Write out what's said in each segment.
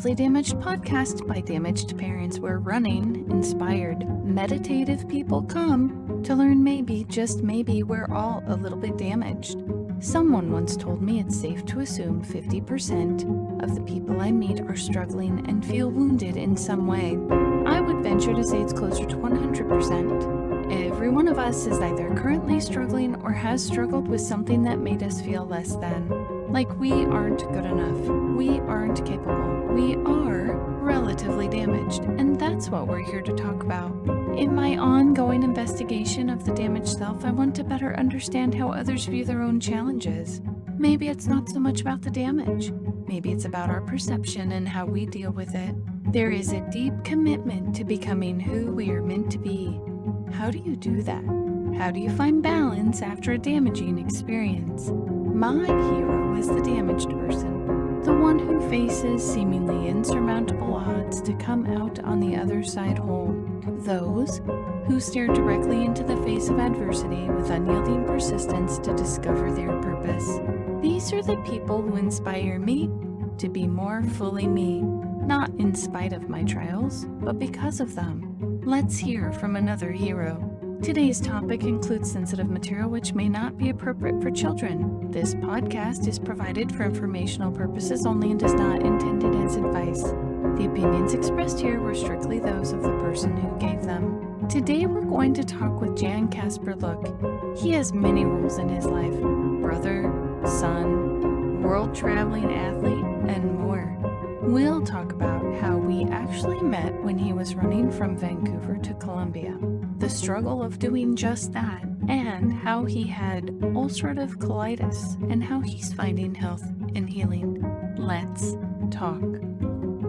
Damaged podcast by damaged parents, where running inspired meditative people come to learn maybe, just maybe, we're all a little bit damaged. Someone once told me it's safe to assume 50% of the people I meet are struggling and feel wounded in some way. I would venture to say it's closer to 100%. Every one of us is either currently struggling or has struggled with something that made us feel less than. Like we aren't good enough, we aren't capable, we are relatively damaged, and that's what we're here to talk about. In my ongoing investigation of the damaged self, I want to better understand how others view their own challenges. Maybe it's not so much about the damage. Maybe it's about our perception and how we deal with it. There is a deep commitment to becoming who we are meant to be. How do you do that? How do you find balance after a damaging experience? My hero is the damaged person, the one who faces seemingly insurmountable odds to come out on the other side whole. Those who stare directly into the face of adversity with unyielding persistence to discover their purpose. These are the people who inspire me to be more fully me, not in spite of my trials, but because of them. Let's hear from another hero. Today's topic includes sensitive material which may not be appropriate for children. This podcast is provided for informational purposes only and is not intended as advice. The opinions expressed here were strictly those of the person who gave them. Today we're going to talk with Jan-Caspar Look. He has many roles in his life: brother, son, world-traveling athlete, and more. We'll talk about how we actually met when he was running from Vancouver to Colombia, the struggle of doing just that, and how he had ulcerative colitis and how he's finding health and healing. Let's talk.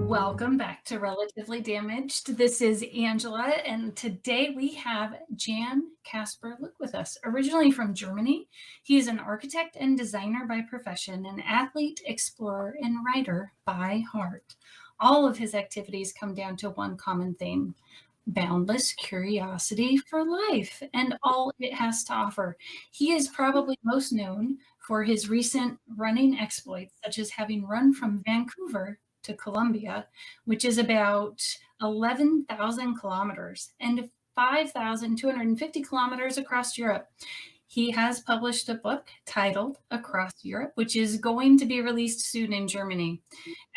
Welcome back to Relatively Damaged. This is Angela, and today we have Jan-Caspar Look with us. Originally from Germany, he is an architect and designer by profession, an athlete, explorer, and writer by heart. All of his activities come down to one common theme: boundless curiosity for life and all it has to offer. He is probably most known for his recent running exploits, such as having run from Vancouver to Colombia, which is about 11,000 kilometers and 5,250 kilometers across Europe. He has published a book titled Across Europe, which is going to be released soon in Germany.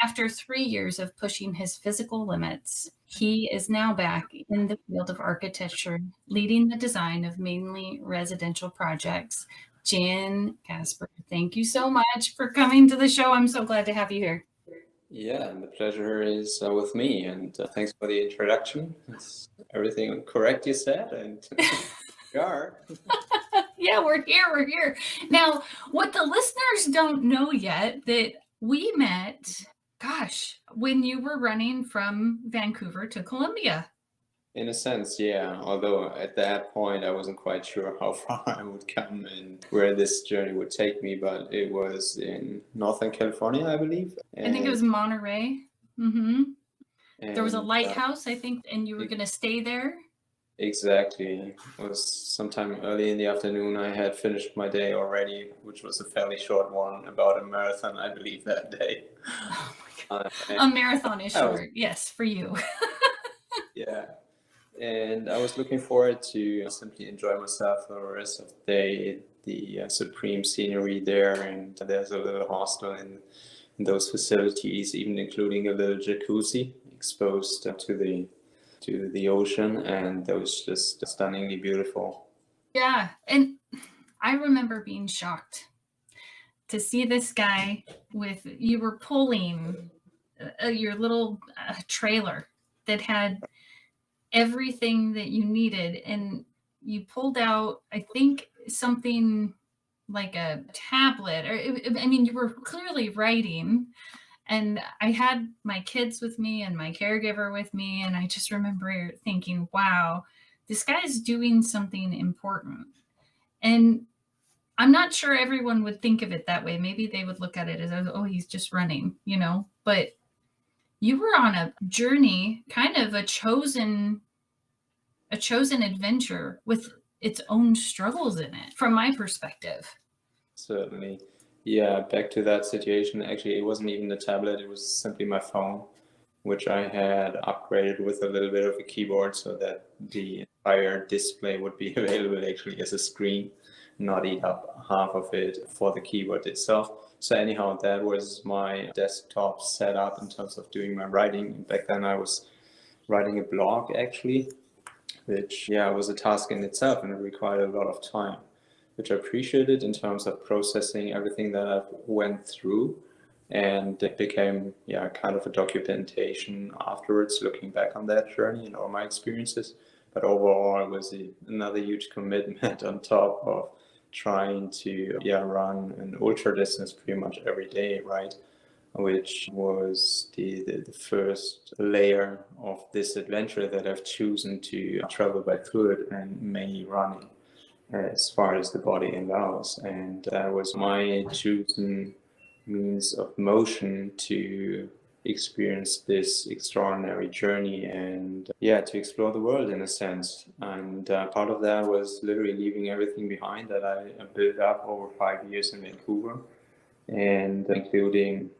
After 3 years of pushing his physical limits, he is now back in the field of architecture, leading the design of mainly residential projects. Jan-Caspar, thank you so much for coming to the show. I'm so glad to have you here. Yeah, and the pleasure is with me, and thanks for the introduction. It's everything correct you said, and we are. Yeah, we're here. Now, what the listeners don't know yet, that we met, when you were running from Vancouver to Colombia. In a sense, yeah. Although at that point I wasn't quite sure how far I would come and where this journey would take me, but it was in Northern California, I believe. I think it was Monterey. Mm-hmm. There was a And lighthouse, I think, and you were going to stay there. exactly. It was sometime early in the afternoon. I had finished my day already, which was a fairly short one, about a marathon, I believe, that day. Oh my God. A marathon is short, yes, for you. Yeah. And I was looking forward to simply enjoy myself for the rest of the day, the supreme scenery there. And there's a little hostel in those facilities, even including a little jacuzzi exposed to the ocean. And that was just stunningly beautiful. Yeah. And I remember being shocked to see this guy you were pulling your little trailer that had everything that you needed, and you pulled out, I think, something like a tablet, or you were clearly writing, and I had my kids with me and my caregiver with me, and I just remember thinking, wow, this guy's doing something important. And I'm not sure everyone would think of it that way. Maybe they would look at it as, oh, he's just running, but you were on a journey, kind of a chosen adventure with its own struggles in it, from my perspective. Certainly. Yeah, back to that situation. Actually, it wasn't even a tablet. It was simply my phone. which I had upgraded with a little bit of a keyboard so that the entire display would be available actually as a screen, not eat up half of it for the keyboard itself. So anyhow, that was my desktop setup in terms of doing my writing. Back then I was writing a blog actually, which was a task in itself and it required a lot of time, which I appreciated in terms of processing everything that I went through. And it became kind of a documentation afterwards, looking back on that journey and all my experiences. But overall, it was another huge commitment on top of trying to run an ultra distance pretty much every day, right? Which was the first layer of this adventure that I've chosen to travel by foot and mainly running as far as the body allows. And that was my chosen means of motion to experience this extraordinary journey and to explore the world in a sense. And part of that was literally leaving everything behind that I built up over 5 years in Vancouver, and including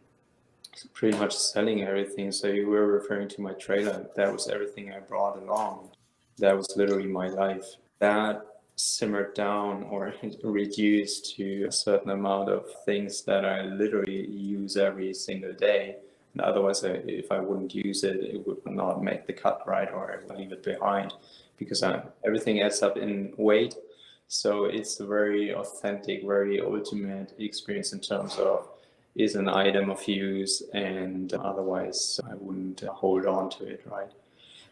pretty much selling everything. So you were referring to my trailer. That was everything I brought along. That was literally my life. That simmered down or reduced to a certain amount of things that I literally use every single day. And otherwise, if I wouldn't use it, it would not make the cut, right? Or I would leave it behind because everything adds up in weight. So it's a very authentic, very ultimate experience in terms of is an item of use, and otherwise I wouldn't hold on to it, right?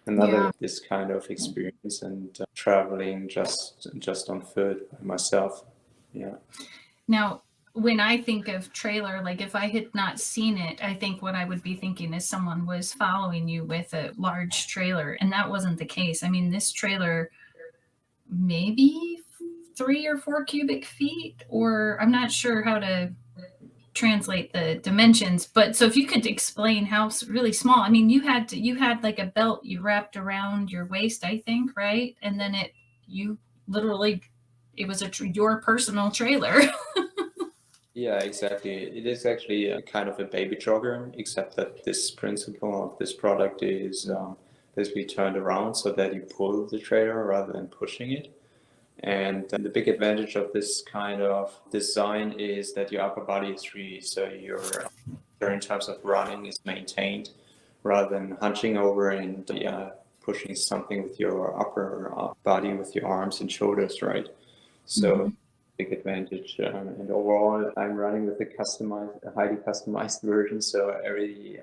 Another this kind of experience and traveling just on foot by myself. Yeah. Now, when I think of trailer, like if I had not seen it, I think what I would be thinking is someone was following you with a large trailer, and that wasn't the case. I mean, this trailer maybe 3 or 4 cubic feet, or I'm not sure how to translate the dimensions, but so if you could explain how really small. I mean, you had like a belt you wrapped around your waist, I think, right? And then you literally, it was your personal trailer. Yeah, exactly. It is actually a kind of a baby jogger, except that this principle of this product is basically turned around so that you pull the trailer rather than pushing it. And the big advantage of this kind of design is that your upper body is free, so your in terms of running is maintained rather than hunching over and pushing something with your upper body with your arms and shoulders, right? So big advantage. And overall, I'm running with a highly customized version. So every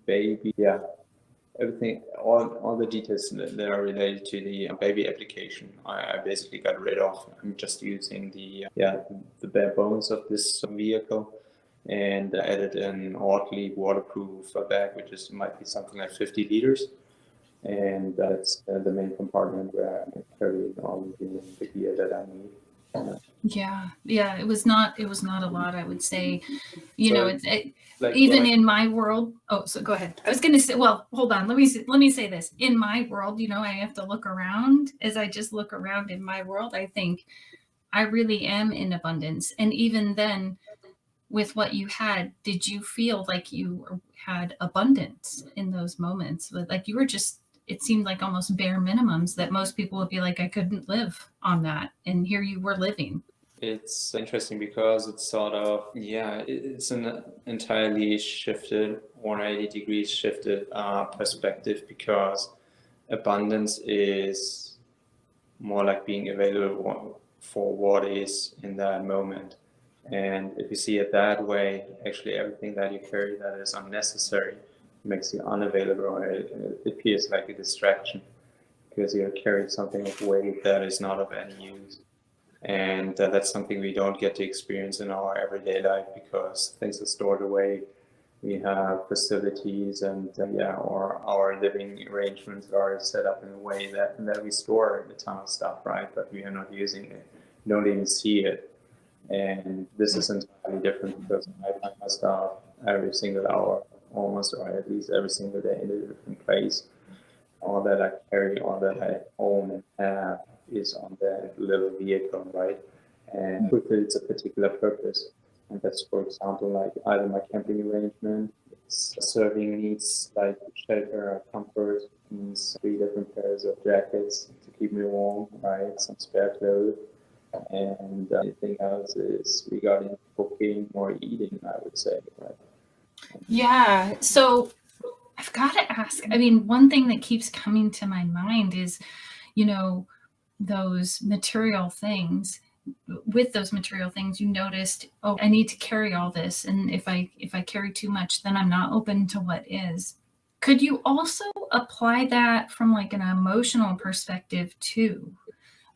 baby, everything, all the details that are related to the baby application, I basically got rid of. I'm just using the bare bones of this vehicle, and added an oddly waterproof bag, which might be something like 50 liters. And that's the main compartment where I carry all the gear that I need. Yeah, it was not a lot, I would say. Like Even in my world. Oh, so go ahead. I was going to say, well, hold on. Let me say this. In my world, I have to look around. As I just look around in my world, I think I really am in abundance. And even then, with what you had, did you feel like you had abundance in those moments? Like you were just, it seemed like almost bare minimums that most people would be like, I couldn't live on that. And here you were living. It's interesting because it's sort of, it's an entirely shifted, 180 degrees shifted perspective, because abundance is more like being available for what is in that moment. And if you see it that way, actually everything that you carry that is unnecessary makes you unavailable, or it appears like a distraction because you're carrying something of weight that is not of any use. And that's something we don't get to experience in our everyday life because things are stored away. We have facilities and or our living arrangements are set up in a way that we store a ton of stuff, right? But we are not using it. We don't even see it. And this is entirely different because I find my stuff every single hour, almost, or at least every single day in a different place. All that I carry, all that I own and have is on that little vehicle, right? And fulfills a particular purpose. And that's, for example, like either my camping arrangement serving needs like shelter, comfort, means 3 different pairs of jackets to keep me warm, right? Some spare clothes. And anything else is regarding cooking or eating, I would say, right? Yeah. So I've got to ask. I mean, one thing that keeps coming to my mind is, you know, those material things. With those material things, you noticed, oh, I need to carry all this, and if I carry too much, then I'm not open to what is. Could you also apply that from like an emotional perspective too?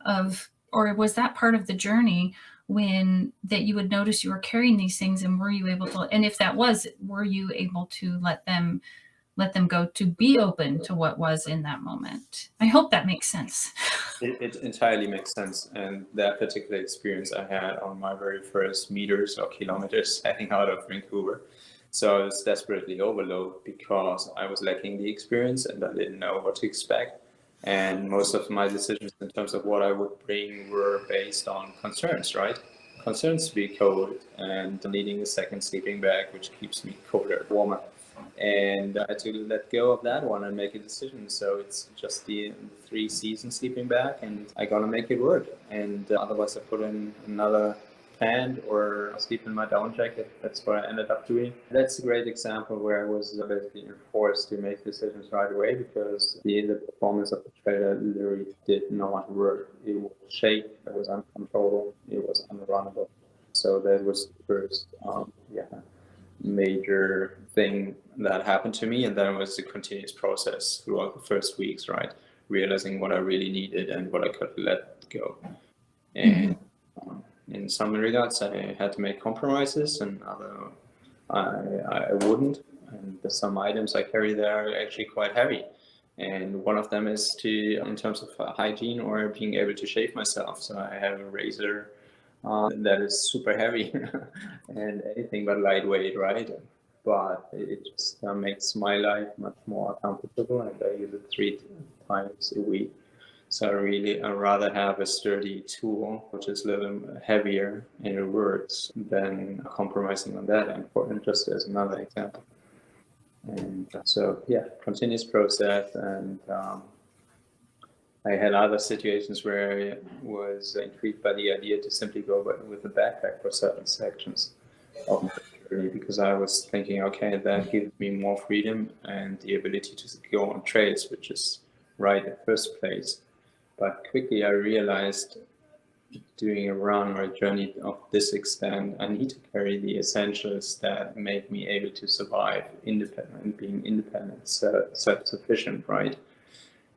Of, or was that part of the journey when that you would notice you were carrying these things, and were you able to, and if that was, were you able to let them go, to be open to what was in that moment? I hope that makes sense. It entirely makes sense. And that particular experience I had on my very first meters or kilometers heading out of Vancouver. So I was desperately overloaded because I was lacking the experience and I didn't know what to expect. And most of my decisions in terms of what I would bring were based on concerns, right? Concerns to be cold and needing a second sleeping bag, which keeps me colder, warmer. And I had to let go of that one and make a decision. So it's just the 3 season sleeping bag, and I gotta make it work. And otherwise, I put in another pant or sleep in my down jacket. That's what I ended up doing. That's a great example where I was basically forced to make decisions right away because the performance of the trailer literally did not work. It would shake, it was uncontrollable, it was unrunnable. So that was the first, major thing that happened to me, and then it was a continuous process throughout the first weeks, right? Realizing what I really needed and what I could let go. And in some regards, I had to make compromises, and other I wouldn't. And some items I carry there are actually quite heavy. And one of them is in terms of hygiene or being able to shave myself. So I have a razor that is super heavy and anything but lightweight, right? But it just makes my life much more comfortable, and I use it 3 times a week. So I'd rather have a sturdy tool, which is a little heavier and it works, than compromising on that. And just as another example. And so, yeah, continuous process. And I had other situations where I was intrigued by the idea to simply go with a backpack for certain sections of my journey, because I was thinking, okay, that gives me more freedom and the ability to go on trails, which is right in the first place. But quickly I realized, doing a run or a journey of this extent, I need to carry the essentials that make me able to survive being independent, self-sufficient, right?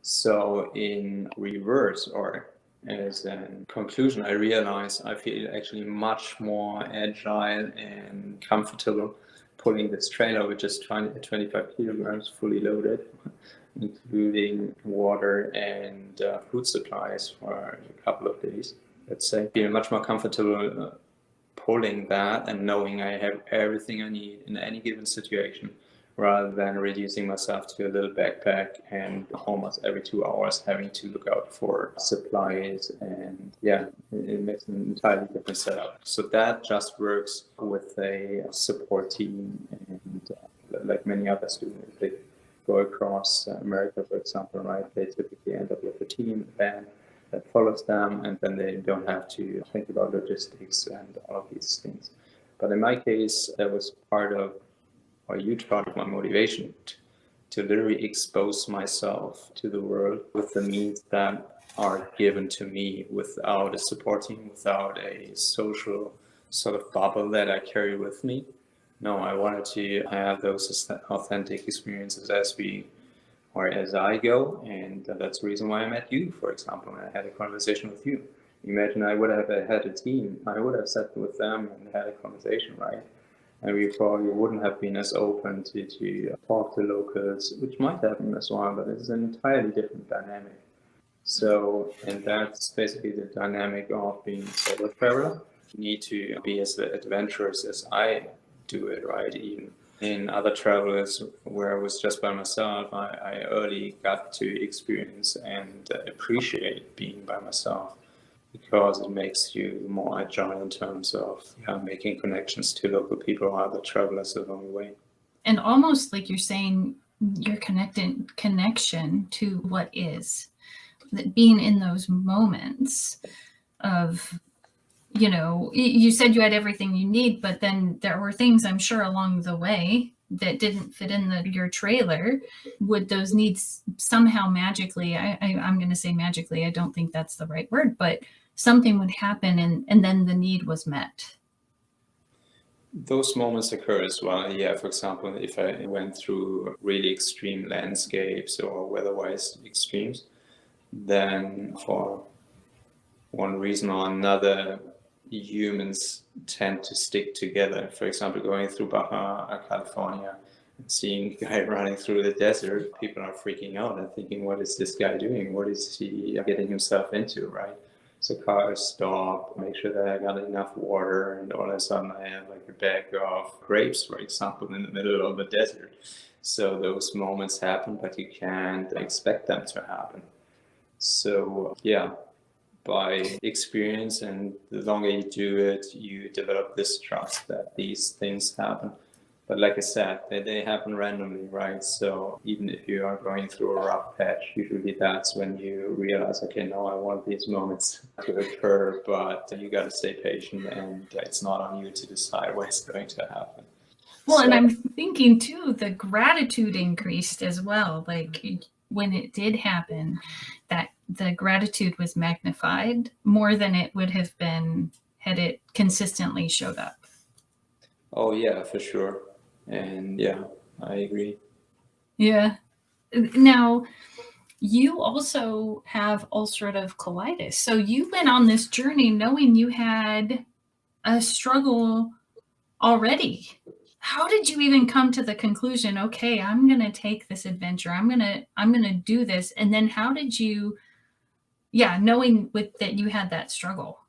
So in reverse, or as a conclusion, I realize I feel actually much more agile and comfortable pulling this trailer with just 25 kilograms fully loaded, including water and food supplies for a couple of days. Let's say, feeling much more comfortable pulling that and knowing I have everything I need in any given situation, rather than reducing myself to a little backpack and almost every 2 hours having to look out for supplies. And yeah, it makes an entirely different setup. So that just works with a support team, and like many other students, they go across America, for example, right? They typically end up with a team, a band that follows them, and then they don't have to think about logistics and all of these things. But in my case, that was a huge part of my motivation to literally expose myself to the world with the means that are given to me, without a support team, without a social sort of bubble that I carry with me. No, I wanted to have those authentic experiences as I go, and that's the reason why I met you, for example, and I had a conversation with you. Imagine I would have had a team, I would have sat with them and had a conversation, right? And we probably wouldn't have been as open to talk to locals, which might happen as well, but it's an entirely different dynamic. So, and that's basically the dynamic of being a solo traveler. You need to be as adventurous as I do it, right? Even in other travels where I was just by myself, I early got to experience and appreciate being by myself, because it makes you more agile in terms of making connections to local people or other travelers along the way. And almost like you're saying, your connection to what is, that being in those moments of, you know, you said you had everything you need, but then there were things I'm sure along the way that didn't fit in your trailer. Would those needs somehow magically, I'm going to say magically, I don't think that's the right word, but something would happen and then the need was met? Those moments occur as well. Yeah, for example, if I went through really extreme landscapes or weather-wise extremes, then for one reason or another, humans tend to stick together. For example, going through Baja California and seeing a guy running through the desert, people are freaking out and thinking, what is this guy doing? What is he getting himself into, right? So cars stop, make sure that I got enough water, and all of a sudden I have like a bag of grapes, for example, in the middle of the desert. So those moments happen, but you can't expect them to happen. So yeah, by experience, and the longer you do it, you develop this trust that these things happen. But like I said, they happen randomly, right? So even if you are going through a rough patch, usually that's when you realize, okay, no, I want these moments to occur, but you got to stay patient, and it's not on you to decide what is going to happen. Well, and I'm thinking too, the gratitude increased as well. Like when it did happen, that the gratitude was magnified more than it would have been had it consistently showed up. Oh yeah, for sure. And yeah, I agree. Yeah. Now, you also have ulcerative colitis. So you went on this journey knowing you had a struggle already. How did you even come to the conclusion, okay, I'm going to take this adventure. I'm going to do this. And then how did you, knowing that you had that struggle?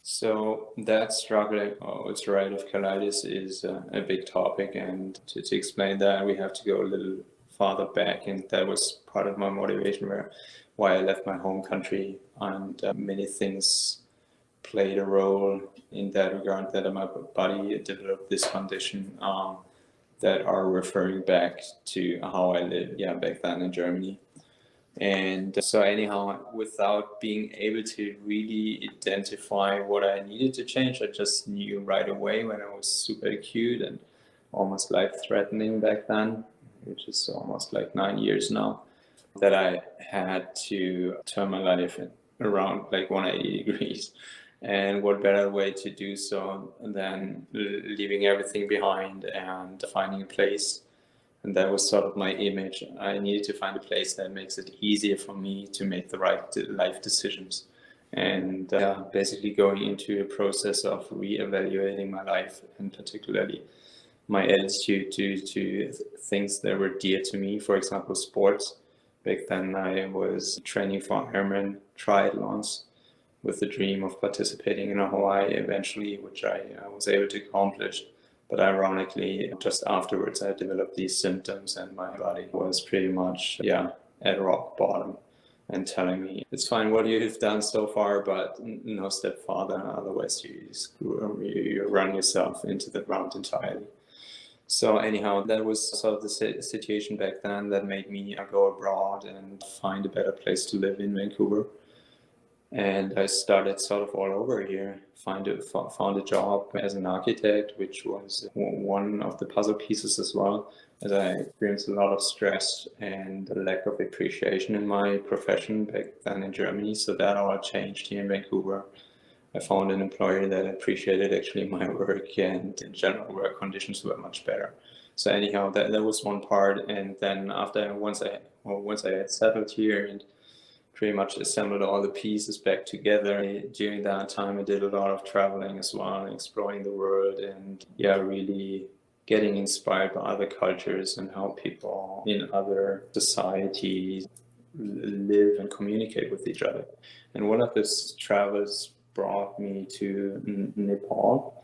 So that struggle with ulcerative colitis is a big topic, and to explain that, we have to go a little farther back, and that was part of my motivation why I left my home country, and many things played a role in that regard, that my body developed this condition that are referring back to how I lived, back then in Germany. And so anyhow, without being able to really identify what I needed to change, I just knew right away when I was super acute and almost life-threatening back then, which is almost like 9 years now, that I had to turn my life around like 180 degrees. And what better way to do so than leaving everything behind and finding a place. And that was sort of my image. I needed to find a place that makes it easier for me to make the right life decisions. And basically going into a process of re-evaluating my life, and particularly my attitude to things that were dear to me, for example, sports. Back then I was training for Ironman triathlons with the dream of participating in a Hawaii eventually, which I was able to accomplish. But ironically, just afterwards, I developed these symptoms, and my body was pretty much, at rock bottom, and telling me, it's fine what you have done so far, but no step farther, otherwise you run yourself into the ground entirely. So anyhow, that was sort of the situation back then that made me go abroad and find a better place to live in Vancouver. And I started sort of all over here, found a job as an architect, which was one of the puzzle pieces as well, as I experienced a lot of stress and a lack of appreciation in my profession back then in Germany. So that all changed here in Vancouver. I found an employer that appreciated actually my work, and in general work conditions were much better. So anyhow, that was one part. And then once I had settled here and pretty much assembled all the pieces back together. During that time, I did a lot of traveling as well, exploring the world, and really getting inspired by other cultures and how people in other societies live and communicate with each other. And one of those travels brought me to Nepal.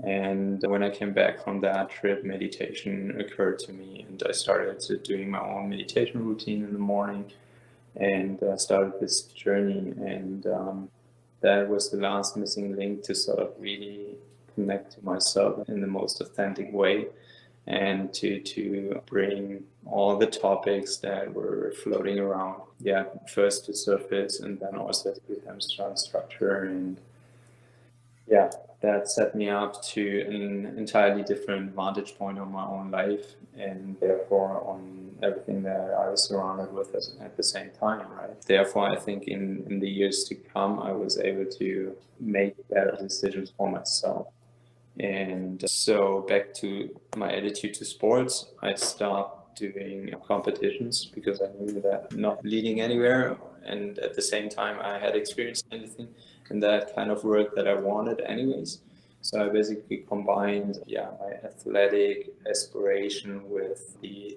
And when I came back from that trip, meditation occurred to me, and I started doing my own meditation routine in the morning, and started this journey. And that was the last missing link to sort of really connect to myself in the most authentic way. and to bring all the topics that were floating around, first to surface and then also to become structure. And that set me up to an entirely different vantage point on my own life, and therefore on everything that I was surrounded with at the same time, right? Therefore, I think in the years to come, I was able to make better decisions for myself. And so back to my attitude to sports, I stopped doing competitions because I knew that not leading anywhere, and at the same time I had experienced anything in that kind of work that I wanted anyways. So I basically combined my athletic aspiration with the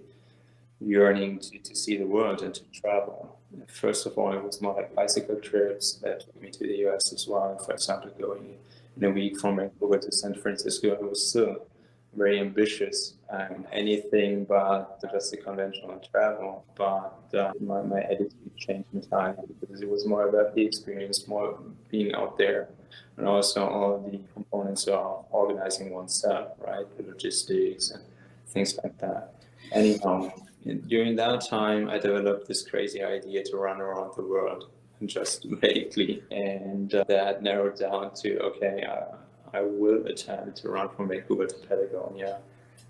yearning to see the world and to travel. First of all, it was more like bicycle trips that took me to the US as well. For example, going in a week from Vancouver to San Francisco, it was still very ambitious, anything but just the conventional travel. But my attitude changed entirely because it was more about the experience, more being out there, and also all the components of organizing oneself, right? The logistics and things like that. Anyhow, during that time, I developed this crazy idea to run around the world, just vaguely, and that narrowed down to, okay, I will attempt to run from Vancouver to Patagonia.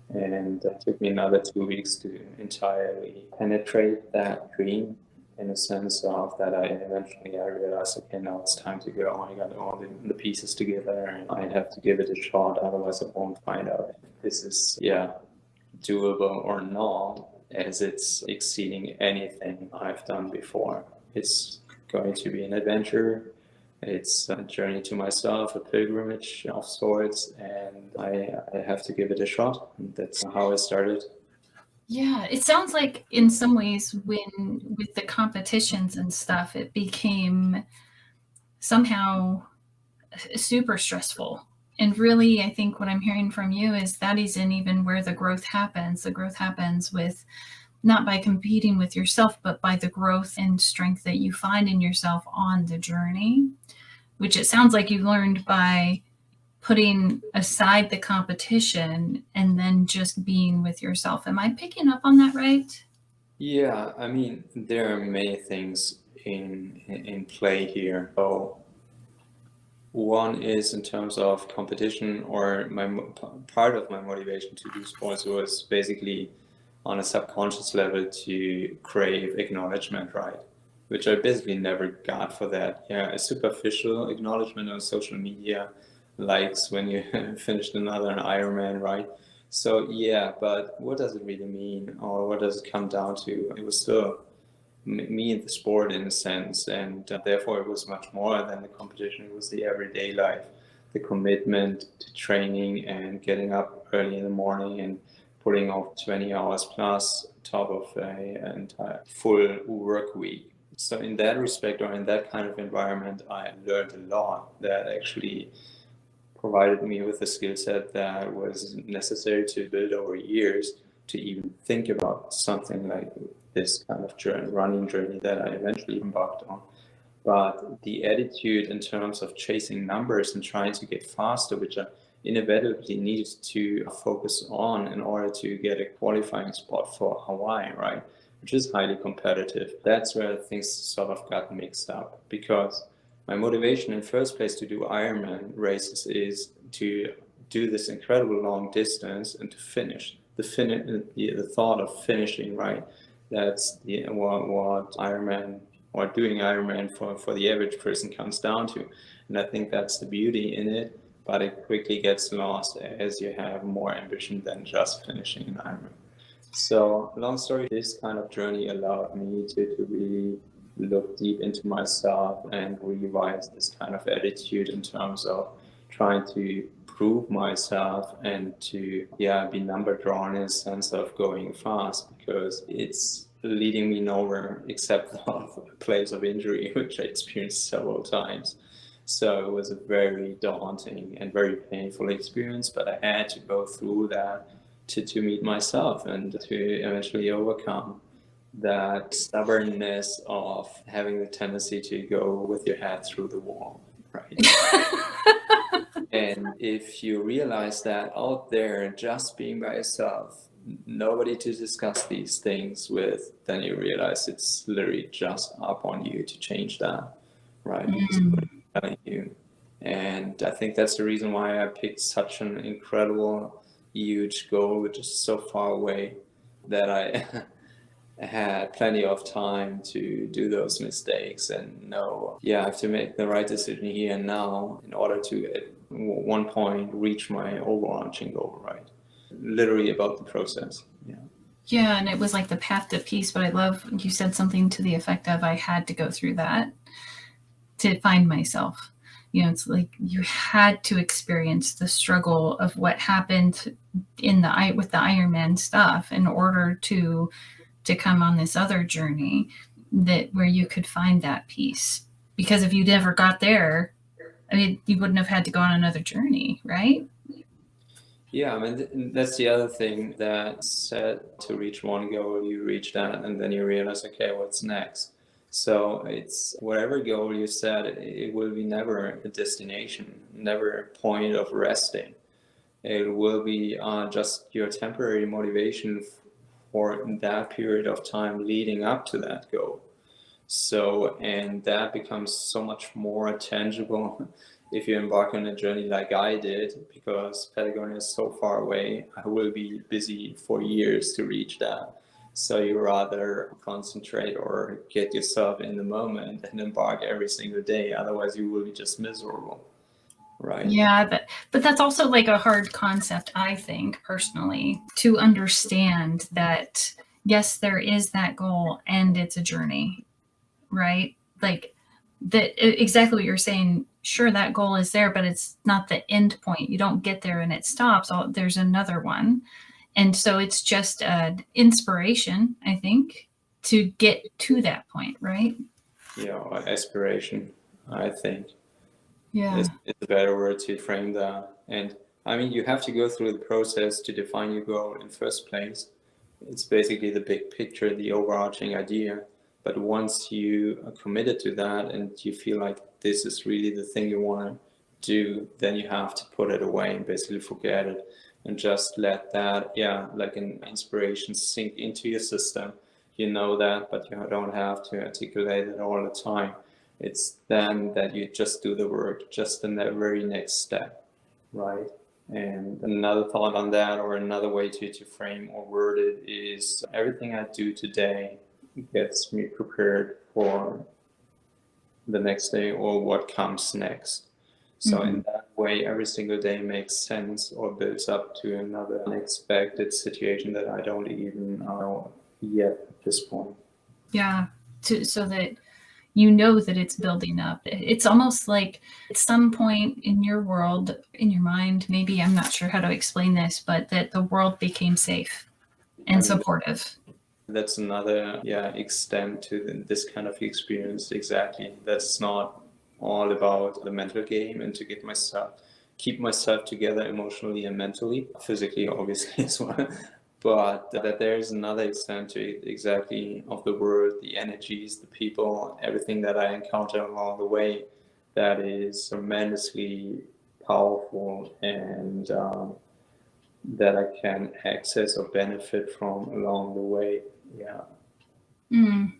And it took me another 2 weeks to entirely penetrate that dream, in a sense of that I realized, okay, now it's time to go. I got all the pieces together, and I have to give it a shot, otherwise I won't find out if this is doable or not, as it's exceeding anything I've done before. It's going to be an adventure. It's a journey to myself, a pilgrimage of sorts, and I have to give it a shot. That's how I started. Yeah, it sounds like in some ways when with the competitions and stuff, it became somehow super stressful. And really, I think what I'm hearing from you is that isn't even where the growth happens. The growth happens with not by competing with yourself, but by the growth and strength that you find in yourself on the journey, which it sounds like you learned by putting aside the competition and then just being with yourself. Am I picking up on that right? Yeah, I mean, there are many things in play here. So one is in terms of competition, or part of my motivation to do sports was basically on a subconscious level to crave acknowledgement, right? Which I basically never got for that. Yeah, a superficial acknowledgement on social media, likes when you finished another Ironman, right? So yeah, but what does it really mean, or what does it come down to? It was still me and the sport in a sense, and therefore it was much more than the competition. It was the everyday life, the commitment to training and getting up early in the morning and putting off 20 hours plus top of an entire full work week. So in that respect, or in that kind of environment, I learned a lot that actually provided me with a skill set that was necessary to build over years to even think about something like this kind of running journey that I eventually embarked on. But the attitude in terms of chasing numbers and trying to get faster, which I inevitably needed to focus on in order to get a qualifying spot for Hawaii, right? Which is highly competitive. That's where things sort of got mixed up, because my motivation in first place to do Ironman races is to do this incredible long distance and to finish. The thought of finishing, right? That's what Ironman, or doing Ironman for the average person comes down to. And I think that's the beauty in it, but it quickly gets lost as you have more ambition than just finishing an Ironman. So long story, this kind of journey allowed me to really look deep into myself and revise this kind of attitude in terms of trying to prove myself and to be number drawn in a sense of going fast, because it's leading me nowhere except a place of injury, which I experienced several times. So it was a very daunting and very painful experience, but I had to go through that to meet myself and to eventually overcome that stubbornness of having the tendency to go with your head through the wall, right? And if you realize that out there, just being by yourself, nobody to discuss these things with, then you realize it's literally just up on you to change that, right? Because nobody's telling you. And I think that's the reason why I picked such an incredible, huge goal, which is so far away that I had plenty of time to do those mistakes and know, yeah, I have to make the right decision here and now in order to at one point reach my overarching goal, right? Literally about the process. Yeah. Yeah, and it was like the path to peace, but I love you said something to the effect of I had to go through that to find myself. You know, it's like you had to experience the struggle of what happened in the with the Ironman stuff in order to come on this other journey that where you could find that peace. Because if you never got there, I mean, you wouldn't have had to go on another journey, right? Yeah, I mean, that's the other thing that said to reach one goal, you reach that, and then you realize, okay, what's next? So it's whatever goal you set, it will be never a destination, never a point of resting. It will be just your temporary motivation for that period of time leading up to that goal. So, and that becomes so much more tangible if you embark on a journey like I did, because Patagonia is so far away. I will be busy for years to reach that. So you rather concentrate or get yourself in the moment and embark every single day. Otherwise, you will be just miserable, right? Yeah, but that's also like a hard concept, I think, personally, to understand that yes, there is that goal and it's a journey, right? Like that exactly what you're saying. Sure, that goal is there, but it's not the end point. You don't get there and it stops. There's another one. And so it's just an inspiration, I think, to get to that point, right? Yeah, aspiration, I think. Yeah. Is a better word to frame that. And I mean, you have to go through the process to define your goal in first place. It's basically the big picture, the overarching idea. But once you are committed to that and you feel like this is really the thing you want to do, then you have to put it away and basically forget it and just let that, yeah, like an inspiration sink into your system. You know that, but you don't have to articulate it all the time. It's then that you just do the work, just in that very next step, right? And another thought on that, or another way to frame or word it, is everything I do today gets me prepared for the next day or what comes next. So in that way, every single day makes sense or builds up to another unexpected situation that I don't even know yet at this point. Yeah. So that you know that it's building up. It's almost like at some point in your world, in your mind, maybe I'm not sure how to explain this, but that the world became safe and supportive. That's another, yeah, extent to this kind of experience. Exactly. That's not all about the mental game and to keep myself together emotionally and mentally, physically, obviously as well. But that there's another extent to it, exactly, of the world, the energies, the people, everything that I encounter along the way that is tremendously powerful and that I can access or benefit from along the way. Yeah.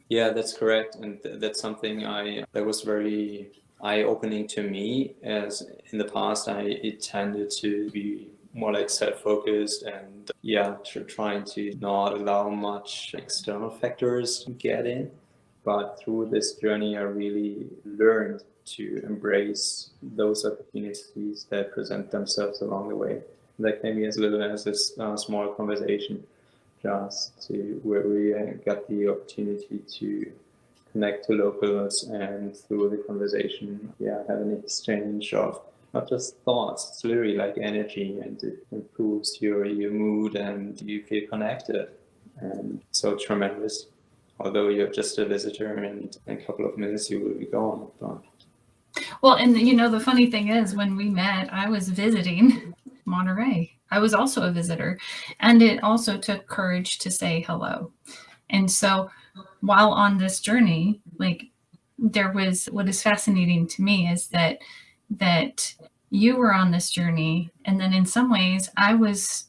Yeah, that's correct. And that's something that was very eye-opening to me, as in the past it tended to be more like self-focused and yeah, trying to not allow much external factors to get in. But through this journey, I really learned to embrace those opportunities that present themselves along the way. That came as little as this small conversation, just to where we got the opportunity to connect to locals and through the conversation, yeah, have an exchange of not just thoughts, it's literally like energy, and it improves your mood and you feel connected. And so tremendous. Although you're just a visitor and in a couple of minutes you will be gone. But Well, and you know, the funny thing is, when we met, I was visiting Monterey. I was also a visitor, and it also took courage to say hello. And so, while on this journey, like there was what is fascinating to me is that you were on this journey. And then in some ways I was,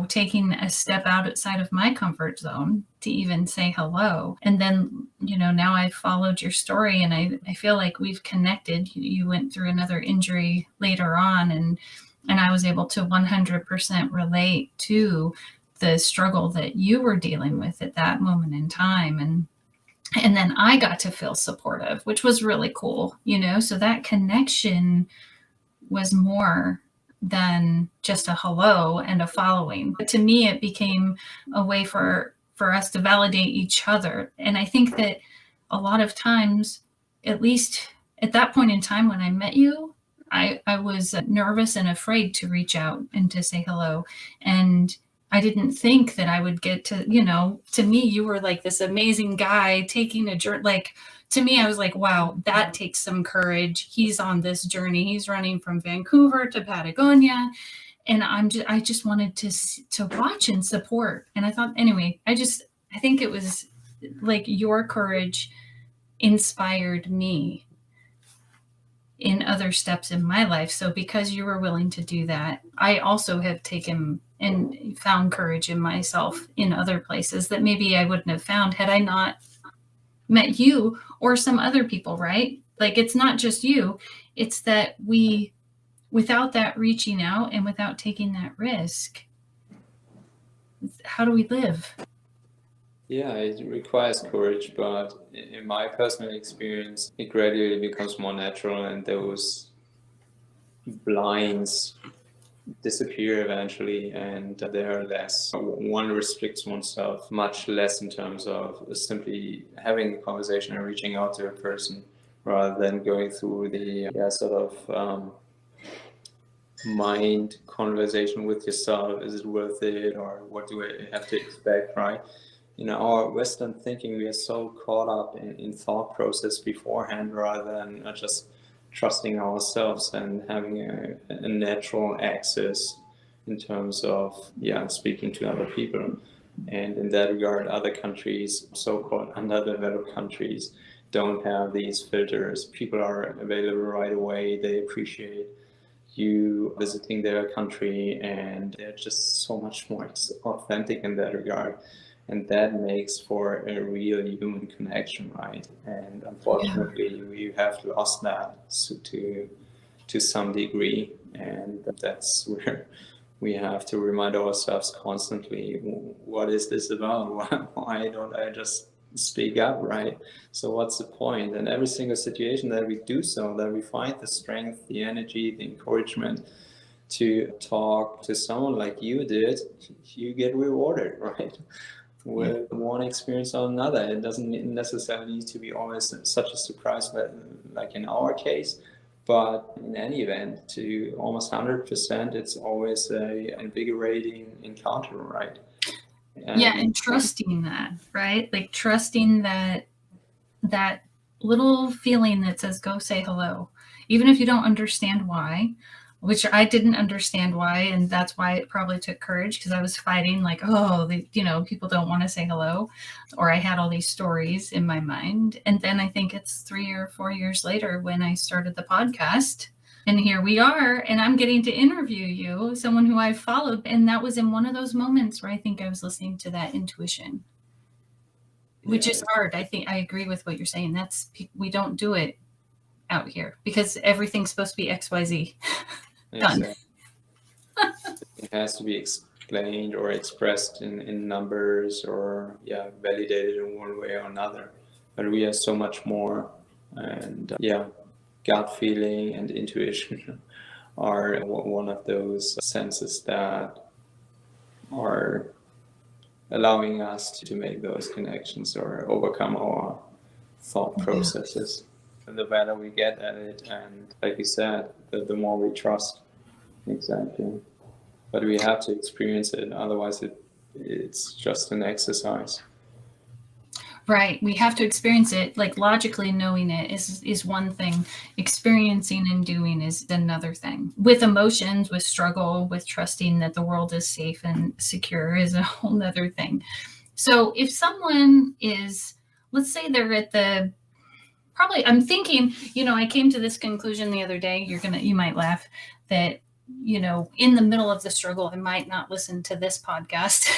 taking a step outside of my comfort zone to even say hello. And then, now I've followed your story, and I feel like we've connected. You went through another injury later on, and I was able to 100% relate to the struggle that you were dealing with at that moment in time. And then I got to feel supportive, which was really cool, so that connection was more than just a hello and a following. But to me, it became a way for us to validate each other. And I think that a lot of times, at least at that point in time when I met you, I was nervous and afraid to reach out and to say hello. And I didn't think that I would get to, to me, you were like this amazing guy taking a journey. Like, to me, I was like, wow, that takes some courage. He's on this journey. He's running from Vancouver to Patagonia. And I just wanted to watch and support. And I thought, anyway, I think it was like your courage inspired me in other steps in my life. So because you were willing to do that, I also have taken and found courage in myself in other places that maybe I wouldn't have found had I not met you or some other people, right? Like, it's not just you. It's that without that reaching out and without taking that risk, how do we live? Yeah, it requires courage, but in my personal experience, it gradually becomes more natural, and those blinds disappear eventually, and there are less. One restricts oneself much less in terms of simply having a conversation and reaching out to a person, rather than going through the sort of mind conversation with yourself. Is it worth it, or what do I have to expect, right? In our Western thinking, we are so caught up in thought process beforehand, rather than just trusting ourselves and having a natural access in terms of speaking to other people. And in that regard, other countries, so-called underdeveloped countries, don't have these filters. People are available right away. They appreciate you visiting their country, and they're just so much more authentic in that regard. And that makes for a real human connection, right? And unfortunately, we have lost that to some degree, and that's where we have to remind ourselves constantly, what is this about? Why don't I just speak up, right? So what's the point? And every single situation that we do so, that we find the strength, the energy, the encouragement to talk to someone like you did, you get rewarded, right? With one experience or another. It doesn't necessarily need to be always such a surprise, like in our case, but in any event, to almost 100%, it's always a invigorating encounter, right? And trusting that, right? Like trusting that little feeling that says, go say hello, even if you don't understand why, which I didn't understand why. And that's why it probably took courage, because I was fighting like, people don't want to say hello, or I had all these stories in my mind. And then I think it's 3 or 4 years later when I started the podcast, and here we are, and I'm getting to interview you, someone who I've followed. And that was in one of those moments where I think I was listening to that intuition, which is hard. I think I agree with what you're saying. We don't do it out here because everything's supposed to be XYZ. Done. It has to be explained or expressed in numbers, or validated in one way or another. But we are so much more, and gut feeling and intuition are one of those senses that are allowing us to make those connections or overcome our thought processes. And the better we get at it, and like you said, the more we trust. Exactly. But we have to experience it, otherwise it's just an exercise. Right. We have to experience it. Like, logically knowing it is one thing. Experiencing and doing is another thing. With emotions, with struggle, with trusting that the world is safe and secure is a whole nother thing. So if someone is, let's say they're at probably, I'm thinking, I came to this conclusion the other day. You might laugh that, in the middle of the struggle, I might not listen to this podcast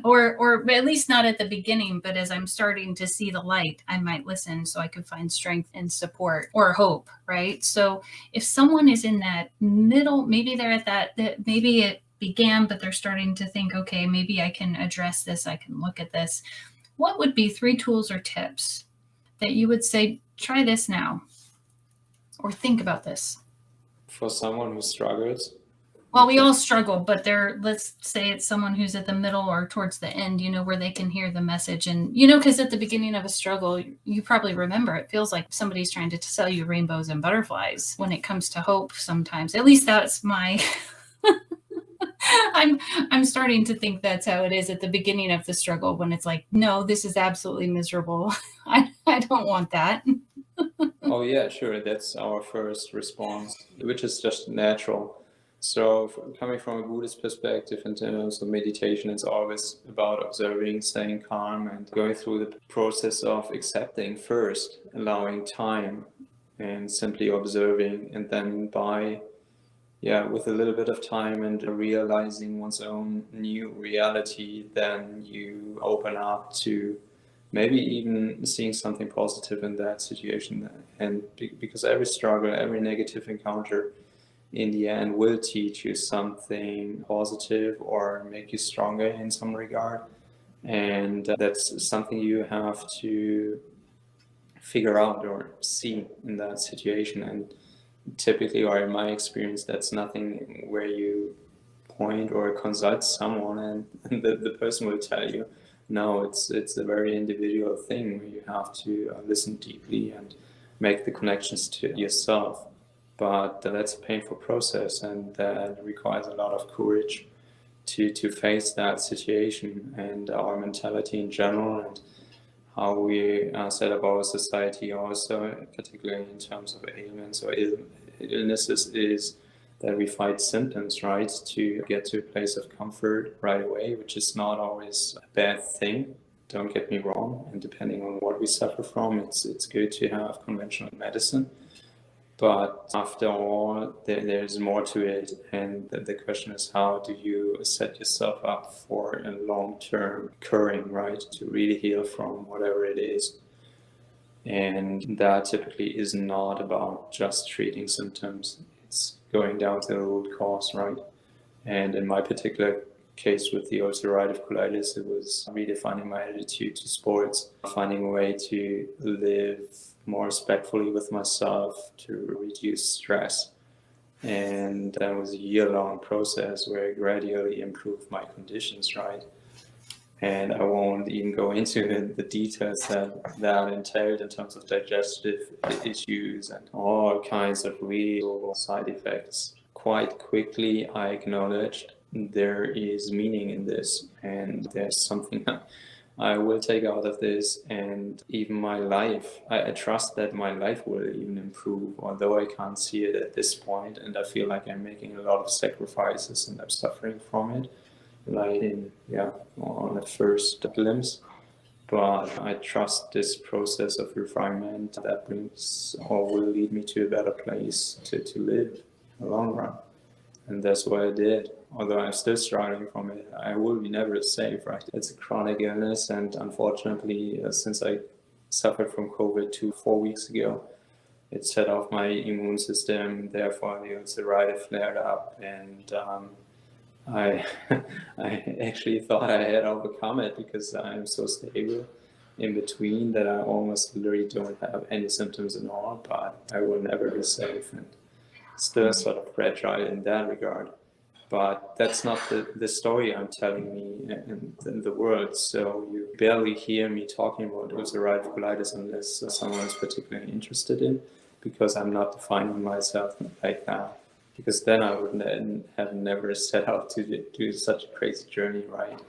or at least not at the beginning, but as I'm starting to see the light, I might listen so I can find strength and support or hope. Right. So if someone is in that middle, maybe they're at that maybe it began, but they're starting to think, okay, maybe I can address this. I can look at this. What would be 3 tools or tips that you would say, try this now, or think about this? For someone who struggles? Well, we all struggle, but let's say it's someone who's at the middle or towards the end, where they can hear the message. And, because at the beginning of a struggle, you probably remember, it feels like somebody's trying to sell you rainbows and butterflies when it comes to hope sometimes. At least that's my... I'm starting to think that's how it is at the beginning of the struggle, when it's like, no, this is absolutely miserable. I don't want that. Oh yeah, sure. That's our first response, which is just natural. So coming from a Buddhist perspective in terms of meditation, it's always about observing, staying calm, and going through the process of accepting first, allowing time, and simply observing. And then with a little bit of time and realizing one's own new reality, then you open up to maybe even seeing something positive in that situation. And because every struggle, every negative encounter in the end will teach you something positive or make you stronger in some regard. And that's something you have to figure out or see in that situation. And typically, or in my experience, that's nothing where you point or consult someone and the person will tell you. No, it's a very individual thing where you have to listen deeply and make the connections to yourself. But that's a painful process, and that requires a lot of courage to face that situation, and our mentality in general, and how we set up our society also, particularly in terms of ailments or illnesses, is that we fight symptoms, right, to get to a place of comfort right away, which is not always a bad thing. Don't get me wrong. And depending on what we suffer from, it's good to have conventional medicine. But after all, there's more to it. And the question is, how do you set yourself up for a long-term curing, right? To really heal from whatever it is. And that typically is not about just treating symptoms. It's going down to the root cause, right? And in my particular case with the ulcerative colitis, it was redefining my attitude to sports, finding a way to live more respectfully with myself, to reduce stress. And that was a year-long process where I gradually improved my conditions, right? And I won't even go into the details that entailed in terms of digestive issues and all kinds of real side effects. Quite quickly, I acknowledged there is meaning in this, and there's something I will take out of this, and even my life. I trust that my life will even improve, although I can't see it at this point, and I feel like I'm making a lot of sacrifices and I'm suffering from it, like on the first glimpse. But I trust this process of refinement that brings or will lead me to a better place to live in the long run. And that's what I did. Although I'm still struggling from it, I will be never safe, right? It's a chronic illness, and unfortunately, since I suffered from COVID 4 weeks ago, it set off my immune system. Therefore, the ulceritis flared up, and I actually thought I had overcome it because I'm so stable in between that I almost literally don't have any symptoms at all. But I will never be safe, and still sort of fragile in that regard. But that's not the story I'm telling me in the world. So you barely hear me talking about ulcerative colitis unless someone is particularly interested in, because I'm not defining myself like that. Because then I would have never set out to do such a crazy journey, right?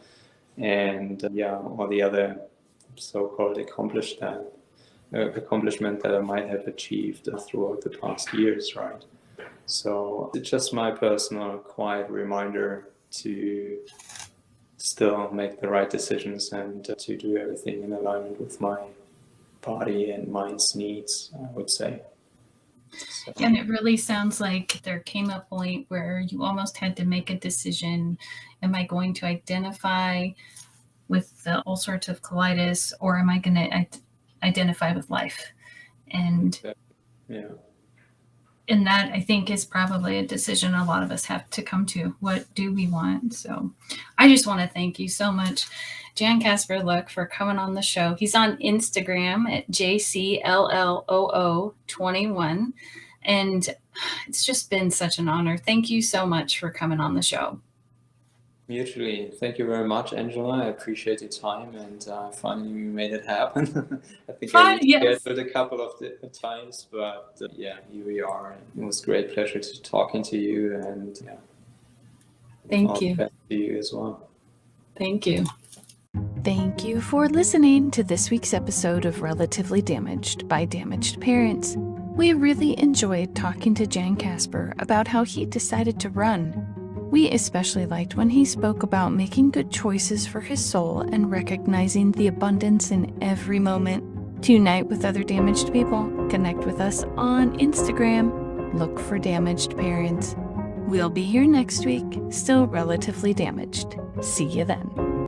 And all the other so-called accomplishment that I might have achieved throughout the past years, right? So it's just my personal quiet reminder to still make the right decisions and to do everything in alignment with my body and mind's needs, I would say. So. And it really sounds like there came a point where you almost had to make a decision. Am I going to identify with the ulcerative colitis, or am I going to identify with life? And yeah. And that, I think, is probably a decision a lot of us have to come to. What do we want? So I just want to thank you so much, Jan-Caspar Look, for coming on the show. He's on Instagram at JCLLOO21. And it's just been such an honor. Thank you so much for coming on the show. Mutually. Thank you very much, Angela. I appreciate your time, and finally we made it happen. I think I rescheduled a couple of different times, but yeah, here we are. It was a great pleasure talking to you, and yeah. Thank you. All the best to you as well. Thank you. Thank you for listening to this week's episode of Relatively Damaged by Damaged Parents. We really enjoyed talking to Jan-Caspar about how he decided to run. We especially liked when he spoke about making good choices for his soul and recognizing the abundance in every moment. To unite with other damaged people, connect with us on Instagram. Look for Damaged Parents. We'll be here next week, still relatively damaged. See you then.